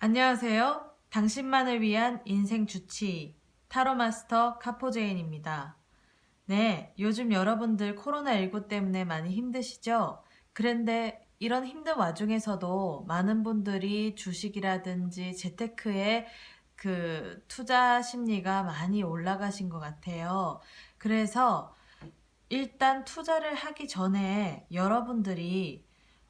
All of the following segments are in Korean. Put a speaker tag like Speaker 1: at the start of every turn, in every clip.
Speaker 1: 안녕하세요. 당신만을 위한 인생 주치 타로 마스터 카포제인입니다. 네, 요즘 여러분들 코로나19 때문에 많이 힘드시죠? 그런데 이런 힘든 와중에서도 많은 분들이 주식이라든지 재테크에 투자 심리가 많이 올라가신 것 같아요. 그래서 일단 투자를 하기 전에 여러분들이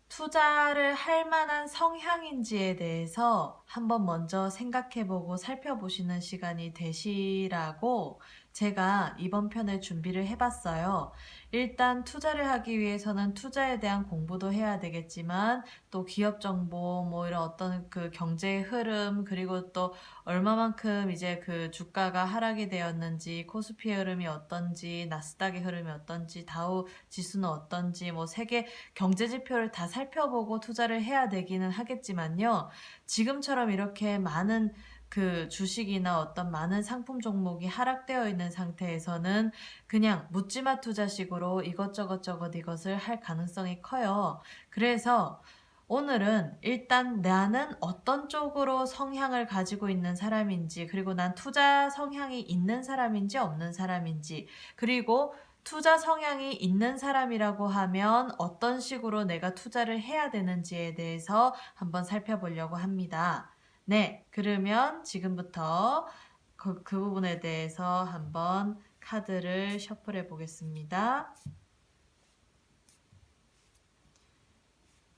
Speaker 1: 투자를 할 만한 성향인지에 대해서 한번 먼저 생각해보고 살펴보시는 시간이 되시라고 제가 이번 편에 준비를 해봤어요. 일단 투자를 하기 위해서는 투자에 대한 공부도 해야 되겠지만 또 기업 정보 뭐 이런 어떤 그 경제의 흐름 그리고 또 얼마만큼 이제 그 주가가 하락이 되었는지 코스피의 흐름이 어떤지 나스닥의 흐름이 어떤지 다우 지수는 어떤지 뭐 세계 경제 지표를 다 살펴보고 투자를 해야 되기는 하겠지만요. 지금처럼 이렇게 많은 그 주식이나 어떤 많은 상품 종목이 하락되어 있는 상태에서는 그냥 묻지마 투자식으로 이것저것 이것을 할 가능성이 커요. 그래서 오늘은 일단 나는 어떤 쪽으로 성향을 가지고 있는 사람인지, 그리고 난 투자 성향이 있는 사람인지 없는 사람인지, 그리고 투자 성향이 있는 사람이라고 하면 어떤 식으로 내가 투자를 해야 되는지에 대해서 한번 살펴보려고 합니다. 네, 그러면 지금부터 그 부분에 대해서 한번 카드를 셔플해 보겠습니다.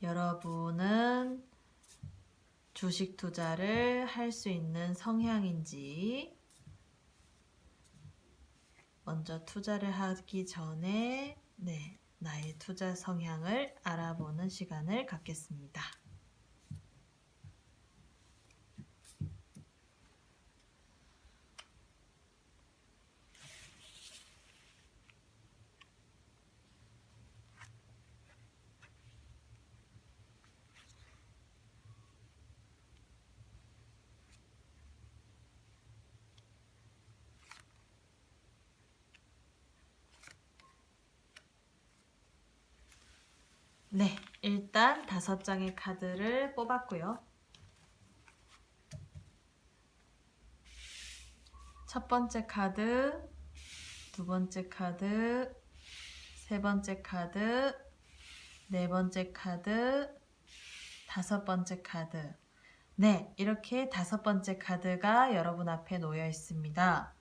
Speaker 1: 여러분은 주식 투자를 할 수 있는 성향인지, 먼저 투자를 하기 전에 나의 투자 성향을 알아보는 시간을 갖겠습니다. 네, 일단 5장의 카드를 뽑았고요. 첫 번째 카드, 두 번째 카드, 세 번째 카드, 네 번째 카드, 다섯 번째 카드. 네, 이렇게 5번째 카드가 여러분 앞에 놓여 있습니다.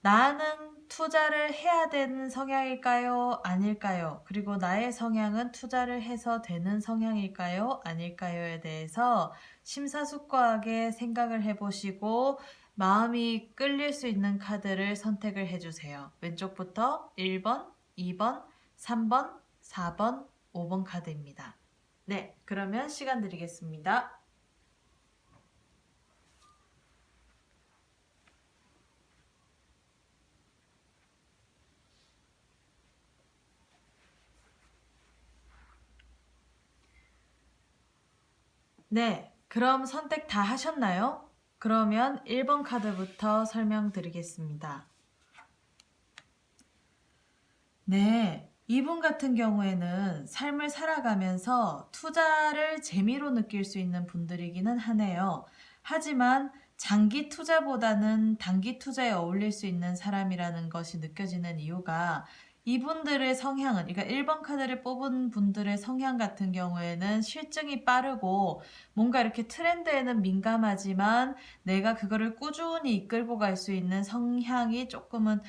Speaker 1: 나는 투자를 해야 되는 성향일까요? 아닐까요? 그리고 나의 성향은 투자를 해서 되는 성향일까요? 아닐까요?에 대해서 심사숙고하게 생각을 해보시고 마음이 끌릴 수 있는 카드를 선택을 해주세요. 왼쪽부터 1번, 2번, 3번, 4번, 5번 카드입니다. 네, 그러면 시간 드리겠습니다. 네, 그럼 선택 다 하셨나요? 그러면 1번 카드부터 설명드리겠습니다. 네, 이분 같은 경우에는 삶을 살아가면서 투자를 재미로 느낄 수 있는 분들이기는 하네요. 하지만 장기 투자보다는 단기 투자에 어울릴 수 있는 사람이라는 것이 느껴지는 이유가 이분들의 성향은, 그러니까 1번 카드를 뽑은 분들의 성향 같은 경우에는 실증이 빠르고 뭔가 이렇게 트렌드에는 민감하지만 내가 그거를 꾸준히 이끌고 갈 수 있는 성향이 조금은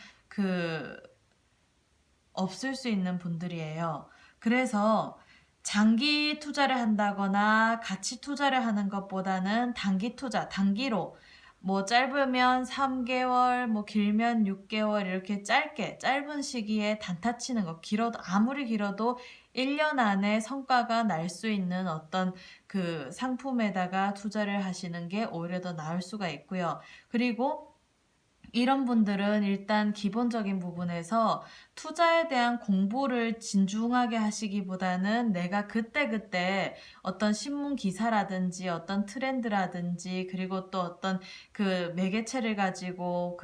Speaker 1: 없을 수 있는 분들이에요. 그래서 장기 투자를 한다거나 가치 투자를 하는 것보다는 단기 투자, 단기로 뭐 짧으면 3개월, 뭐 길면 6개월 이렇게 짧은 시기에 단타 치는 거, 길어도 아무리 길어도 1년 안에 성과가 날 수 있는 어떤 그 상품에다가 투자를 하시는 게 오히려 더 나을 수가 있고요. 그리고 이런 분들은 일단 기본적인 부분에서 투자에 대한 공부를 진중하게 하시기보다는 내가 그때그때 어떤 신문 기사라든지 어떤 트렌드라든지 그리고 또 어떤 그 매개체를 가지고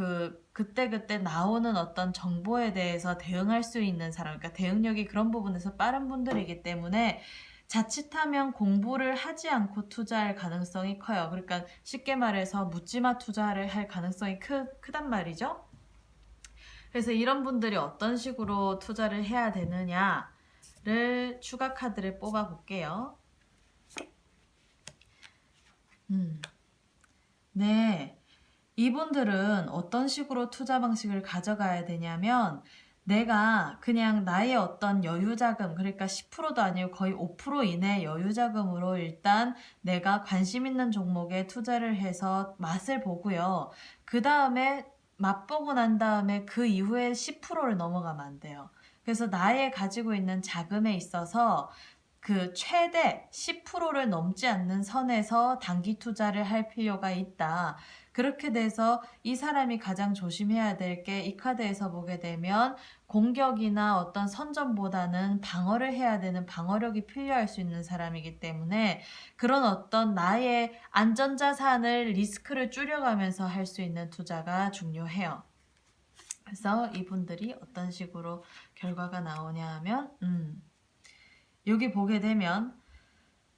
Speaker 1: 그때그때 나오는 어떤 정보에 대해서 대응할 수 있는 사람, 그러니까 대응력이 그런 부분에서 빠른 분들이기 때문에 자칫하면 공부를 하지 않고 투자할 가능성이 커요. 그러니까 쉽게 말해서 묻지마 투자를 할 가능성이 크단 말이죠. 그래서 이런 분들이 어떤 식으로 투자를 해야 되느냐를 추가 카드를 뽑아 볼게요. 네. 이분들은 어떤 식으로 투자 방식을 가져가야 되냐면 내가 그냥 나의 어떤 여유자금, 그러니까 10%도 아니고 거의 5% 이내 여유자금으로 일단 내가 관심 있는 종목에 투자를 해서 맛을 보고요. 그 다음에 맛보고 난 다음에 그 이후에 10%를 넘어가면 안 돼요. 그래서 나의 가지고 있는 자금에 있어서 그 최대 10%를 넘지 않는 선에서 단기 투자를 할 필요가 있다. 그렇게 돼서 이 사람이 가장 조심해야 될 게 이 카드에서 보게 되면 공격이나 어떤 선전보다는 방어를 해야 되는 방어력이 필요할 수 있는 사람이기 때문에 그런 어떤 나의 안전자산을 리스크를 줄여가면서 할 수 있는 투자가 중요해요. 그래서 이분들이 어떤 식으로 결과가 나오냐 하면 여기 보게 되면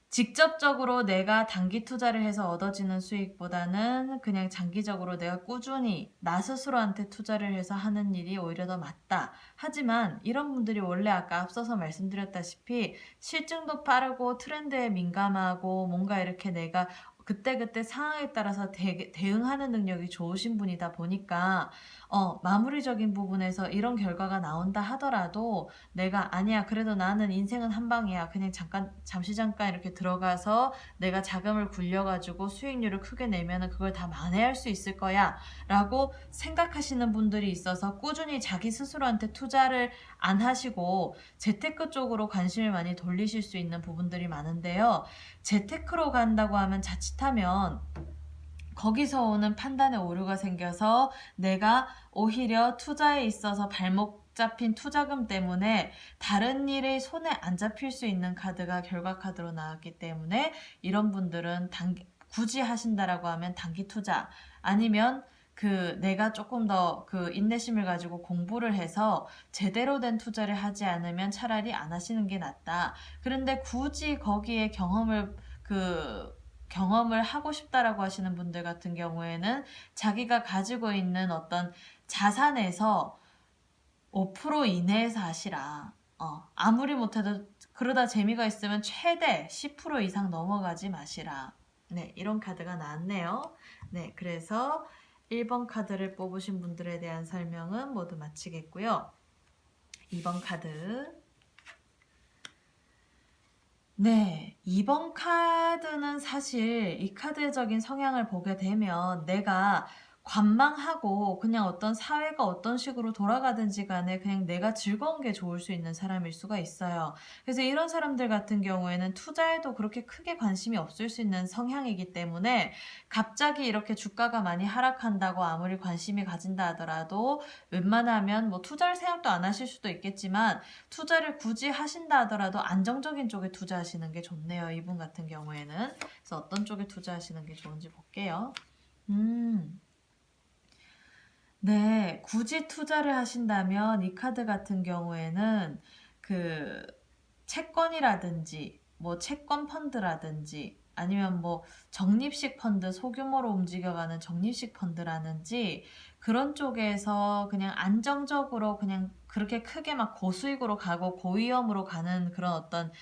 Speaker 1: 직접적으로 내가 단기 투자를 해서 얻어지는 수익보다는 그냥 장기적으로 내가 꾸준히 나 스스로한테 투자를 해서 하는 일이 오히려 더 맞다. 하지만 이런 분들이 원래 아까 앞서서 말씀드렸다시피 실증도 빠르고 트렌드에 민감하고 뭔가 이렇게 내가 그때그때 상황에 따라서 대응하는 능력이 좋으신 분이다 보니까 마무리적인 부분에서 이런 결과가 나온다 하더라도 내가 아니야 그래도 나는 인생은 한 방이야 그냥 잠시 잠깐 이렇게 들어가서 내가 자금을 굴려가지고 수익률을 크게 내면은 그걸 다 만회할 수 있을 거야 라고 생각하시는 분들이 있어서 꾸준히 자기 스스로한테 투자를 안 하시고 재테크 쪽으로 관심을 많이 돌리실 수 있는 부분들이 많은데요. 재테크로 간다고 하면 자칫하면 거기서 오는 판단의 오류가 생겨서 내가 오히려 투자에 있어서 발목 잡힌 투자금 때문에 다른 일에 손에 안 잡힐 수 있는 카드가 결과 카드로 나왔기 때문에 이런 분들은 굳이 하신다라고 하면 단기 투자 아니면 내가 조금 더 인내심을 가지고 공부를 해서 제대로 된 투자를 하지 않으면 차라리 안 하시는 게 낫다. 그런데 굳이 거기에 경험을 하고 싶다라고 하시는 분들 같은 경우에는 자기가 가지고 있는 어떤 자산에서 5% 이내에서 하시라. 아무리 못해도 그러다 재미가 있으면 최대 10% 이상 넘어가지 마시라. 네, 이런 카드가 나왔네요. 네, 그래서 1번 카드를 뽑으신 분들에 대한 설명은 모두 마치겠고요. 2번 카드. 네, 2번 카드는 사실 이 카드적인 성향을 보게 되면 내가 관망하고 그냥 어떤 사회가 어떤 식으로 돌아가든지 간에 그냥 내가 즐거운 게 좋을 수 있는 사람일 수가 있어요. 그래서 이런 사람들 같은 경우에는 투자에도 그렇게 크게 관심이 없을 수 있는 성향이기 때문에 갑자기 이렇게 주가가 많이 하락한다고 아무리 관심이 가진다 하더라도 웬만하면 뭐 투자를 생각도 안 하실 수도 있겠지만 투자를 굳이 하신다 하더라도 안정적인 쪽에 투자하시는 게 좋네요. 이분 같은 경우에는. 그래서 어떤 쪽에 투자하시는 게 좋은지 볼게요. 네, 굳이 투자를 하신다면 이 카드 같은 경우에는 채권이라든지 뭐 채권 펀드라든지 아니면 뭐 적립식 펀드 소규모로 움직여가는 적립식 펀드라든지 그런 쪽에서 그냥 안정적으로 그냥 그렇게 크게 막 고수익으로 가고 고위험으로 가는 그런 어떤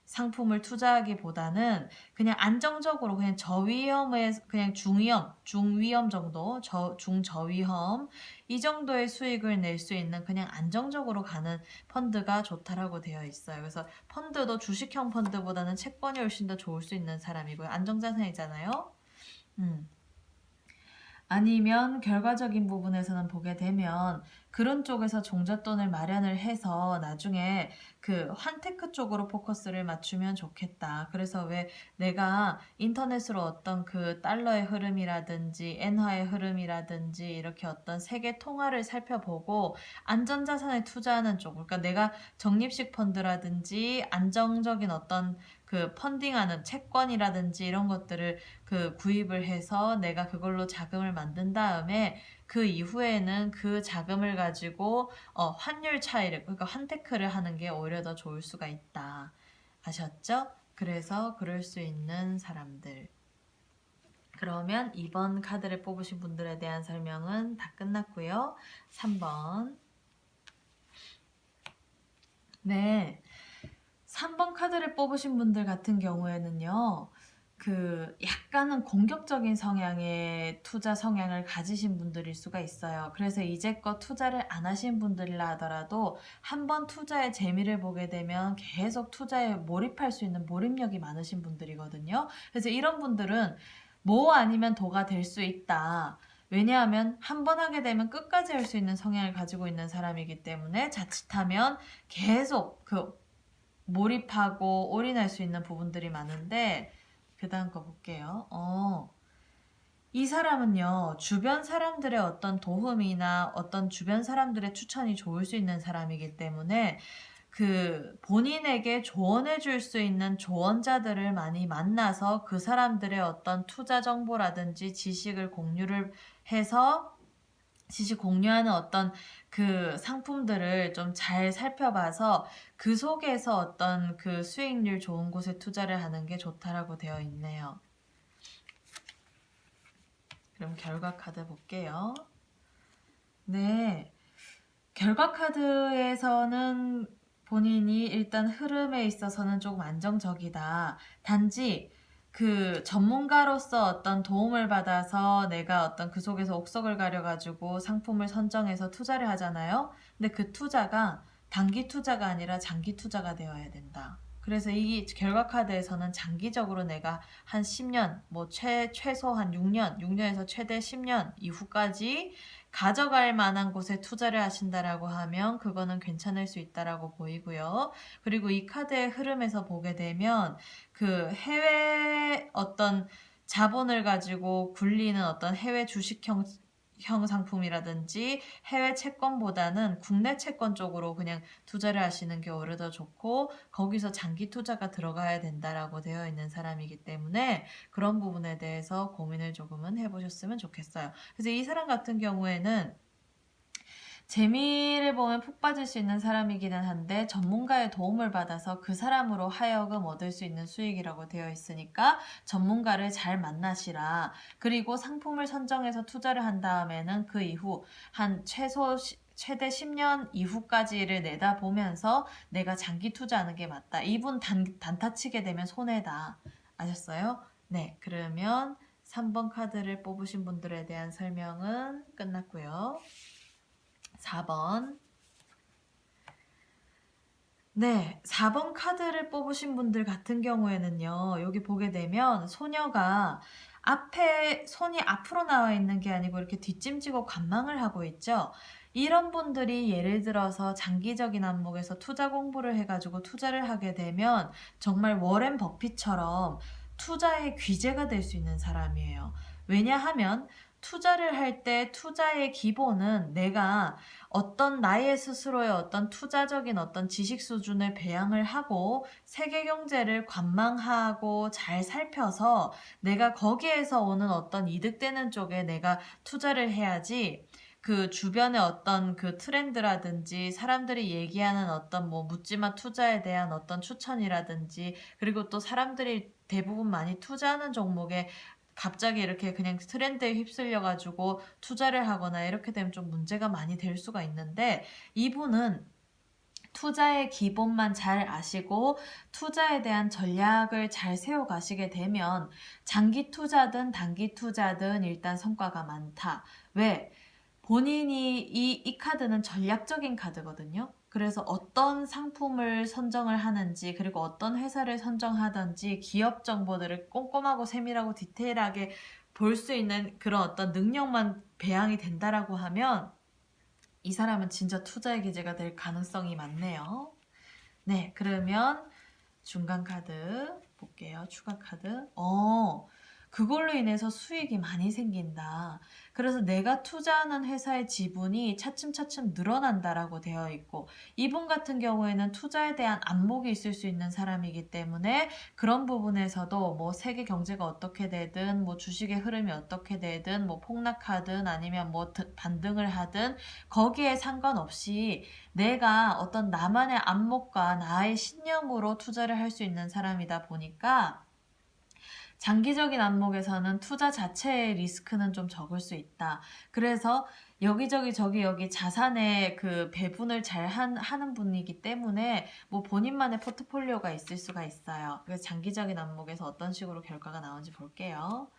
Speaker 1: 상품을 투자하기보다는 그냥 안정적으로 그냥 저위험에 그냥 중위험 정도, 중저위험 이 정도의 수익을 낼 수 있는 그냥 안정적으로 가는 펀드가 좋다라고 되어 있어요. 그래서 펀드도 주식형 펀드보다는 채권이 훨씬 더 좋을 수 있는 사람이고요. 안정자산이잖아요. 아니면 결과적인 부분에서는 보게 되면 그런 쪽에서 종잣돈을 마련을 해서 나중에 환테크 쪽으로 포커스를 맞추면 좋겠다. 그래서 왜 내가 인터넷으로 어떤 달러의 흐름이라든지 엔화의 흐름이라든지 이렇게 어떤 세계 통화를 살펴보고 안전자산에 투자하는 쪽, 그러니까 내가 적립식 펀드라든지 안정적인 어떤 펀딩하는 채권이라든지 이런 것들을 구입을 해서 내가 그걸로 자금을 만든 다음에 그 이후에는 그 자금을 가지고 환율 차이를 그러니까 환테크를 하는 게 오히려 더 좋을 수가 있다. 아셨죠? 그래서 그럴 수 있는 사람들. 그러면 2번 카드를 뽑으신 분들에 대한 설명은 다 끝났고요. 3번. 네. 3번 카드를 뽑으신 분들 같은 경우에는요. 약간은 공격적인 성향의 투자 성향을 가지신 분들일 수가 있어요. 그래서 이제껏 투자를 안 하신 분들이라 하더라도 한번 투자의 재미를 보게 되면 계속 투자에 몰입할 수 있는 몰입력이 많으신 분들이거든요. 그래서 이런 분들은 뭐 아니면 도가 될 수 있다. 왜냐하면 한 번 하게 되면 끝까지 할 수 있는 성향을 가지고 있는 사람이기 때문에 자칫하면 계속 몰입하고 올인할 수 있는 부분들이 많은데 그 다음 거 볼게요. 이 사람은요, 주변 사람들의 어떤 도움이나 어떤 주변 사람들의 추천이 좋을 수 있는 사람이기 때문에 본인에게 조언해 줄 수 있는 조언자들을 많이 만나서 그 사람들의 어떤 투자 정보라든지 지식을 공유를 해서 지식 공유하는 어떤 상품들을 좀 잘 살펴봐서 그 속에서 어떤 수익률 좋은 곳에 투자를 하는 게 좋다라고 되어 있네요. 그럼 결과 카드 볼게요. 네. 결과 카드에서는 본인이 일단 흐름에 있어서는 조금 안정적이다. 단지 전문가로서 어떤 도움을 받아서 내가 어떤 그 속에서 옥석을 가려가지고 상품을 선정해서 투자를 하잖아요. 근데 그 투자가 단기 투자가 아니라 장기 투자가 되어야 된다. 그래서 이 결과 카드에서는 장기적으로 내가 한 10년, 최소 한 6년, 6년에서 최대 10년 이후까지 가져갈 만한 곳에 투자를 하신다라고 하면 그거는 괜찮을 수 있다라고 보이고요. 그리고 이 카드의 흐름에서 보게 되면 해외 어떤 자본을 가지고 굴리는 어떤 해외 주식형 상품이라든지 해외 채권보다는 국내 채권 쪽으로 그냥 투자를 하시는 게 오히려 더 좋고 거기서 장기 투자가 들어가야 된다라고 되어 있는 사람이기 때문에 그런 부분에 대해서 고민을 조금은 해보셨으면 좋겠어요. 그래서 이 사람 같은 경우에는 재미를 보면 푹 빠질 수 있는 사람이기는 한데 전문가의 도움을 받아서 그 사람으로 하여금 얻을 수 있는 수익이라고 되어 있으니까 전문가를 잘 만나시라. 그리고 상품을 선정해서 투자를 한 다음에는 그 이후 한 최대 10년 이후까지를 내다보면서 내가 장기 투자하는 게 맞다. 이분 단타 치게 되면 손해다. 아셨어요? 네, 그러면 3번 카드를 뽑으신 분들에 대한 설명은 끝났고요. 4번. 네, 4번 카드를 뽑으신 분들 같은 경우에는요, 여기 보게 되면 소녀가 손이 앞으로 나와 있는 게 아니고 이렇게 뒷짐지고 관망을 하고 있죠. 이런 분들이 예를 들어서 장기적인 안목에서 투자 공부를 해가지고 투자를 하게 되면 정말 워렌 버핏처럼 투자의 귀재가 될 수 있는 사람이에요. 왜냐하면 투자를 할 때 투자의 기본은 내가 어떤 나의 스스로의 어떤 투자적인 어떤 지식 수준을 배양을 하고 세계 경제를 관망하고 잘 살펴서 내가 거기에서 오는 어떤 이득되는 쪽에 내가 투자를 해야지 주변의 어떤 트렌드라든지 사람들이 얘기하는 어떤 묻지마 투자에 대한 어떤 추천이라든지 그리고 또 사람들이 대부분 많이 투자하는 종목에 갑자기 이렇게 그냥 트렌드에 휩쓸려가지고 투자를 하거나 이렇게 되면 좀 문제가 많이 될 수가 있는데 이분은 투자의 기본만 잘 아시고 투자에 대한 전략을 잘 세워가시게 되면 장기 투자든 단기 투자든 일단 성과가 많다. 왜? 본인이 이 카드는 전략적인 카드거든요. 그래서 어떤 상품을 선정을 하는지 그리고 어떤 회사를 선정하든지 기업 정보들을 꼼꼼하고 세밀하고 디테일하게 볼 수 있는 그런 어떤 능력만 배양이 된다라고 하면 이 사람은 진짜 투자의 기재가 될 가능성이 많네요. 네, 그러면 중간 카드 볼게요. 추가 카드. 그걸로 인해서 수익이 많이 생긴다. 그래서 내가 투자하는 회사의 지분이 차츰차츰 늘어난다라고 되어 있고, 이분 같은 경우에는 투자에 대한 안목이 있을 수 있는 사람이기 때문에 그런 부분에서도 뭐 세계 경제가 어떻게 되든 뭐 주식의 흐름이 어떻게 되든 뭐 폭락하든 아니면 뭐 반등을 하든 거기에 상관없이 내가 어떤 나만의 안목과 나의 신념으로 투자를 할 수 있는 사람이다 보니까 장기적인 안목에서는 투자 자체의 리스크는 좀 적을 수 있다. 그래서 여기저기 저기 여기 자산의 그 배분을 잘 하는 분이기 때문에 뭐 본인만의 포트폴리오가 있을 수가 있어요. 그래서 장기적인 안목에서 어떤 식으로 결과가 나오는지 볼게요.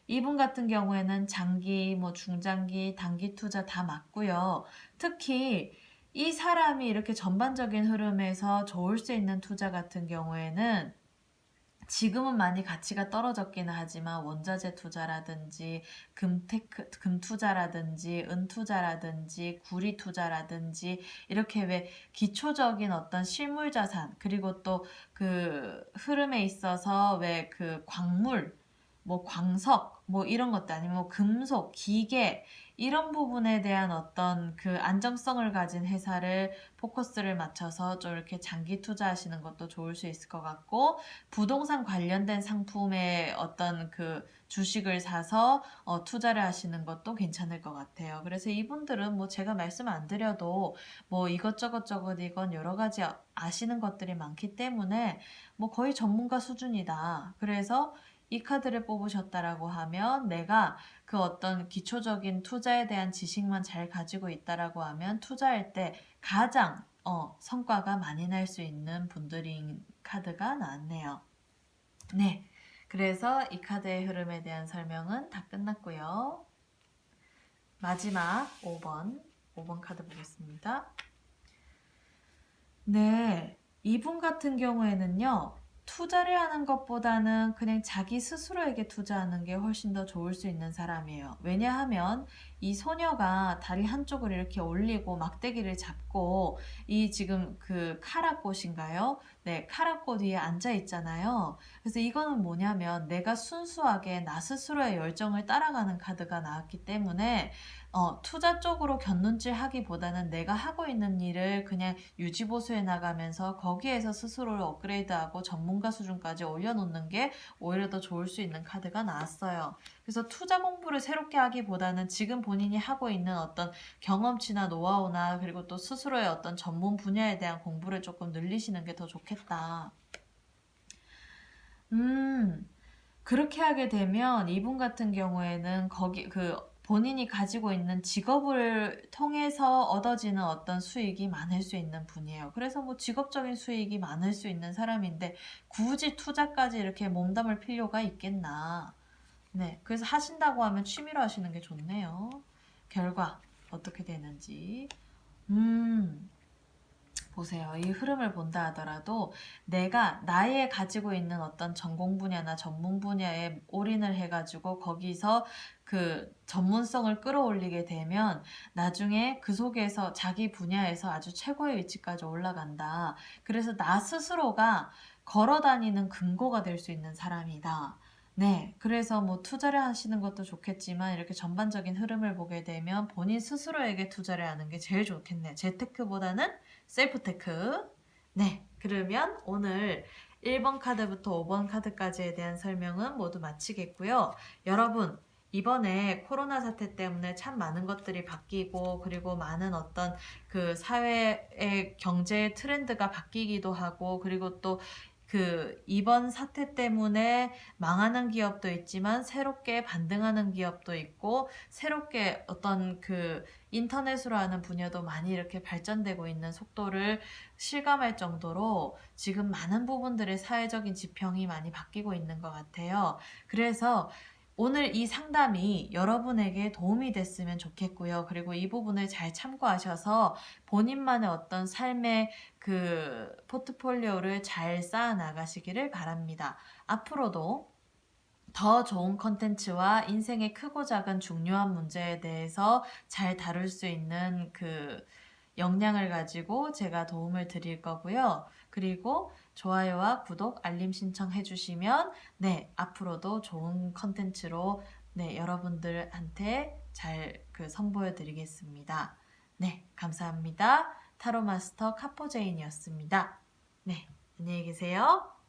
Speaker 1: 이분 같은 경우에는 장기, 뭐 중장기, 단기 투자 다 맞고요. 특히 이 사람이 이렇게 전반적인 흐름에서 좋을 수 있는 투자 같은 경우에는 지금은 많이 가치가 떨어졌기는 하지만 원자재 투자라든지 금 투자라든지 은 투자라든지 구리 투자라든지 이렇게 왜 기초적인 어떤 실물 자산 그리고 또 그 흐름에 있어서 왜 그 광물 뭐 광석 뭐 이런 것도 아니면 뭐 금속 기계 이런 부분에 대한 어떤 그 안정성을 가진 회사를 포커스를 맞춰서 좀 이렇게 장기 투자하시는 것도 좋을 수 있을 것 같고 부동산 관련된 상품의 어떤 그 주식을 사서 투자를 하시는 것도 괜찮을 것 같아요. 그래서 이분들은 뭐 제가 말씀 안 드려도 뭐 이것저것 이건 여러 가지 아시는 것들이 많기 때문에 뭐 거의 전문가 수준이다. 그래서 이 카드를 뽑으셨다라고 하면 내가 그 어떤 기초적인 투자에 대한 지식만 잘 가지고 있다라고 하면 투자할 때 가장 성과가 많이 날 수 있는 분들인 카드가 나왔네요. 네. 그래서 이 카드의 흐름에 대한 설명은 다 끝났고요. 마지막 5번 카드 보겠습니다. 네. 이분 같은 경우에는요. 투자를 하는 것보다는 그냥 자기 스스로에게 투자하는 게 훨씬 더 좋을 수 있는 사람이에요. 왜냐하면 이 소녀가 다리 한쪽을 이렇게 올리고 막대기를 잡고 이 지금 그 카라꽃인가요? 네, 카라꽃 위에 앉아 있잖아요. 그래서 이거는 뭐냐면 내가 순수하게 나 스스로의 열정을 따라가는 카드가 나왔기 때문에 투자 쪽으로 곁눈질 하기보다는 내가 하고 있는 일을 그냥 유지보수해 나가면서 거기에서 스스로를 업그레이드하고 전문가 수준까지 올려놓는 게 오히려 더 좋을 수 있는 카드가 나왔어요. 그래서 투자 공부를 새롭게 하기보다는 지금 본인이 하고 있는 어떤 경험치나 노하우나 그리고 또 스스로의 어떤 전문 분야에 대한 공부를 조금 늘리시는 게 더 좋겠다. 그렇게 하게 되면 이분 같은 경우에는 거기 본인이 가지고 있는 직업을 통해서 얻어지는 어떤 수익이 많을 수 있는 분이에요. 그래서 뭐 직업적인 수익이 많을 수 있는 사람인데 굳이 투자까지 이렇게 몸담을 필요가 있겠나. 네, 그래서 하신다고 하면 취미로 하시는 게 좋네요. 결과 어떻게 되는지. 보세요. 이 흐름을 본다 하더라도 내가 나의 가지고 있는 어떤 전공 분야나 전문 분야에 올인을 해가지고 거기서 그 전문성을 끌어올리게 되면 나중에 그 속에서 자기 분야에서 아주 최고의 위치까지 올라간다. 그래서 나 스스로가 걸어 다니는 근거가 될 수 있는 사람이다. 네, 그래서 뭐 투자를 하시는 것도 좋겠지만 이렇게 전반적인 흐름을 보게 되면 본인 스스로에게 투자를 하는 게 제일 좋겠네요. 재테크보다는 셀프테크. 네, 그러면 오늘 1번 카드부터 5번 카드까지에 대한 설명은 모두 마치겠고요. 여러분, 이번에 코로나 사태 때문에 참 많은 것들이 바뀌고 그리고 많은 어떤 그 사회의 경제의 트렌드가 바뀌기도 하고 그리고 또 그 이번 사태 때문에 망하는 기업도 있지만 새롭게 반등하는 기업도 있고 새롭게 어떤 그 인터넷으로 하는 분야도 많이 이렇게 발전되고 있는 속도를 실감할 정도로 지금 많은 부분들의 사회적인 지평이 많이 바뀌고 있는 것 같아요. 그래서 오늘 이 상담이 여러분에게 도움이 됐으면 좋겠고요. 그리고 이 부분을 잘 참고하셔서 본인만의 어떤 삶의 그 포트폴리오를 잘 쌓아 나가시기를 바랍니다. 앞으로도 더 좋은 컨텐츠와 인생의 크고 작은 중요한 문제에 대해서 잘 다룰 수 있는 그 역량을 가지고 제가 도움을 드릴 거고요. 그리고 좋아요와 구독, 알림 신청해 주시면 네, 앞으로도 좋은 컨텐츠로 네, 여러분들한테 잘 선보여 드리겠습니다. 네, 감사합니다. 타로마스터 카포제인이었습니다. 네, 안녕히 계세요.